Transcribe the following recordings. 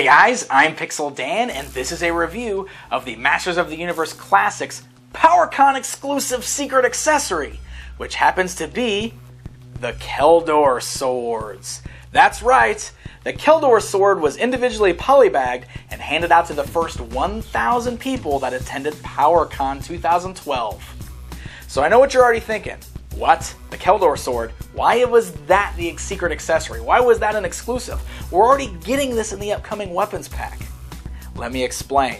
Hey guys, I'm Pixel Dan, and this is a review of the Masters of the Universe Classics PowerCon exclusive secret accessory, which happens to be the Keldor Swords. That's right, the Keldor Sword was individually polybagged and handed out to the first 1,000 people that attended PowerCon 2012. So I know what you're already thinking. What? The Keldor Sword? Why was that the secret accessory? Why was that an exclusive? We're already getting this in the upcoming weapons pack. Let me explain.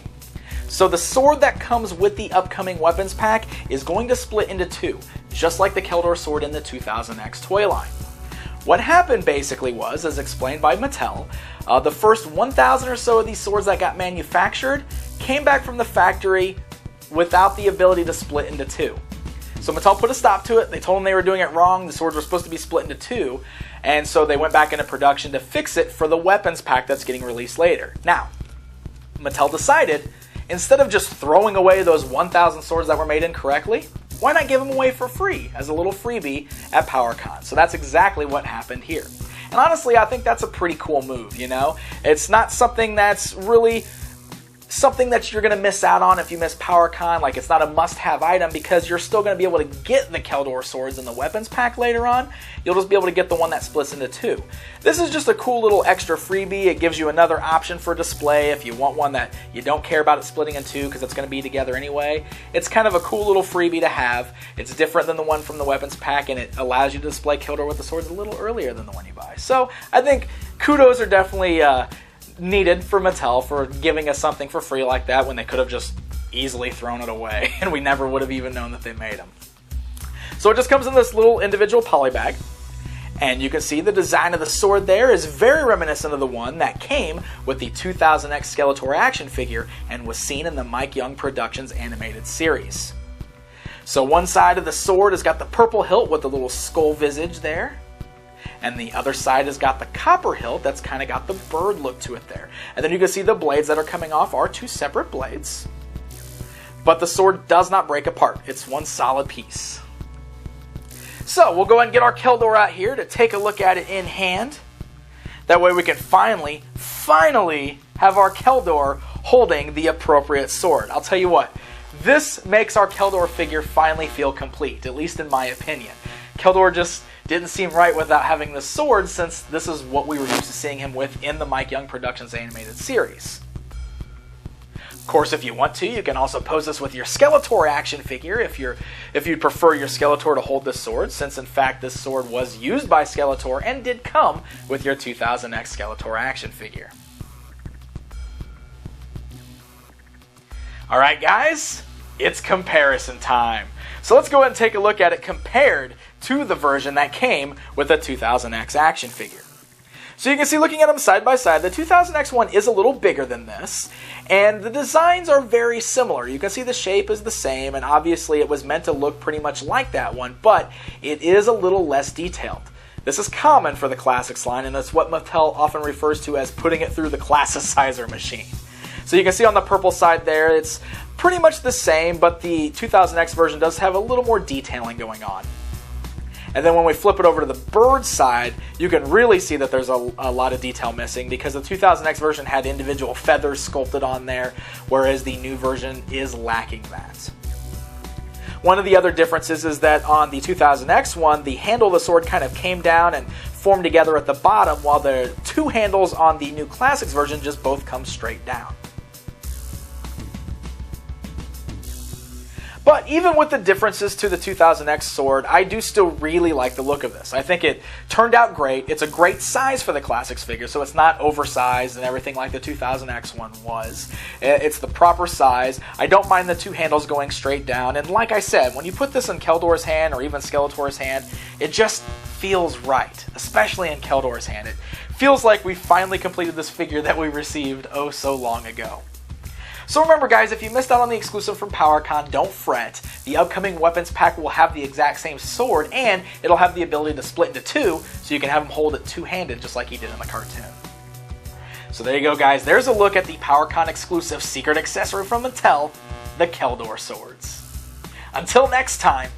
So the sword that comes with the upcoming weapons pack is going to split into two, just like the Keldor Sword in the 2000X toy line. What happened basically was, as explained by Mattel, the first 1,000 or so of these swords that got manufactured came back from the factory without the ability to split into two. So Mattel put a stop to it. They told them they were doing it wrong. The swords were supposed to be split into two. And so they went back into production to fix it for the weapons pack that's getting released later. Now, Mattel decided, instead of just throwing away those 1,000 swords that were made incorrectly, why not give them away for free as a little freebie at PowerCon? So that's exactly what happened here. And honestly, I think that's a pretty cool move, you know? It's not something that's really something that you're going to miss out on if you miss PowerCon. Like, it's not a must-have item because you're still going to be able to get the Keldor Swords in the weapons pack later on. You'll just be able to get the one that splits into two. This is just a cool little extra freebie. It gives you another option for display if you want one that you don't care about it splitting in two because it's going to be together anyway. It's kind of a cool little freebie to have. It's different than the one from the weapons pack, and it allows you to display Keldor with the swords a little earlier than the one you buy. So I think kudos are definitely needed for Mattel for giving us something for free like that when they could have just easily thrown it away and we never would have even known that they made them. So it just comes in this little individual poly bag, and you can see the design of the sword there is very reminiscent of the one that came with the 2000X Skeletor action figure and was seen in the Mike Young Productions animated series. So one side of the sword has got the purple hilt with the little skull visage there, and the other side has got the copper hilt that's kind of got the bird look to it there. And then you can see the blades that are coming off are two separate blades. But the sword does not break apart. It's one solid piece. So we'll go ahead and get our Keldor out here to take a look at it in hand. That way we can finally have our Keldor holding the appropriate sword. I'll tell you what, this makes our Keldor figure finally feel complete, at least in my opinion. Keldor just didn't seem right without having the sword, since this is what we were used to seeing him with in the Mike Young Productions animated series. Of course, if you want to, you can also pose this with your Skeletor action figure if you'd prefer your Skeletor to hold this sword, since in fact this sword was used by Skeletor and did come with your 2000X Skeletor action figure. Alright guys, it's comparison time. So let's go ahead and take a look at it compared to the version that came with the 2000X action figure. So you can see, looking at them side by side, the 2000X one is a little bigger than this, and the designs are very similar. You can see the shape is the same, and obviously it was meant to look pretty much like that one, but it is a little less detailed. This is common for the Classics line, and that's what Mattel often refers to as putting it through the classicizer machine. So you can see on the purple side there, it's pretty much the same, but the 2000X version does have a little more detailing going on. And then when we flip it over to the bird side, you can really see that there's a lot of detail missing, because the 2000X version had individual feathers sculpted on there, whereas the new version is lacking that. One of the other differences is that on the 2000X one, the handle of the sword kind of came down and formed together at the bottom, while the two handles on the new Classics version just both come straight down. But even with the differences to the 2000X sword, I do still really like the look of this. I think it turned out great. It's a great size for the Classics figure, so it's not oversized and everything like the 2000X one was. It's the proper size. I don't mind the two handles going straight down, and like I said, when you put this in Keldor's hand or even Skeletor's hand, it just feels right, especially in Keldor's hand. It feels like we finally completed this figure that we received oh so long ago. So remember guys, if you missed out on the exclusive from PowerCon, don't fret. The upcoming weapons pack will have the exact same sword, and it'll have the ability to split into two, so you can have him hold it two-handed just like he did in the cartoon. So there you go guys, there's a look at the PowerCon exclusive secret accessory from Mattel, the Keldor Swords. Until next time,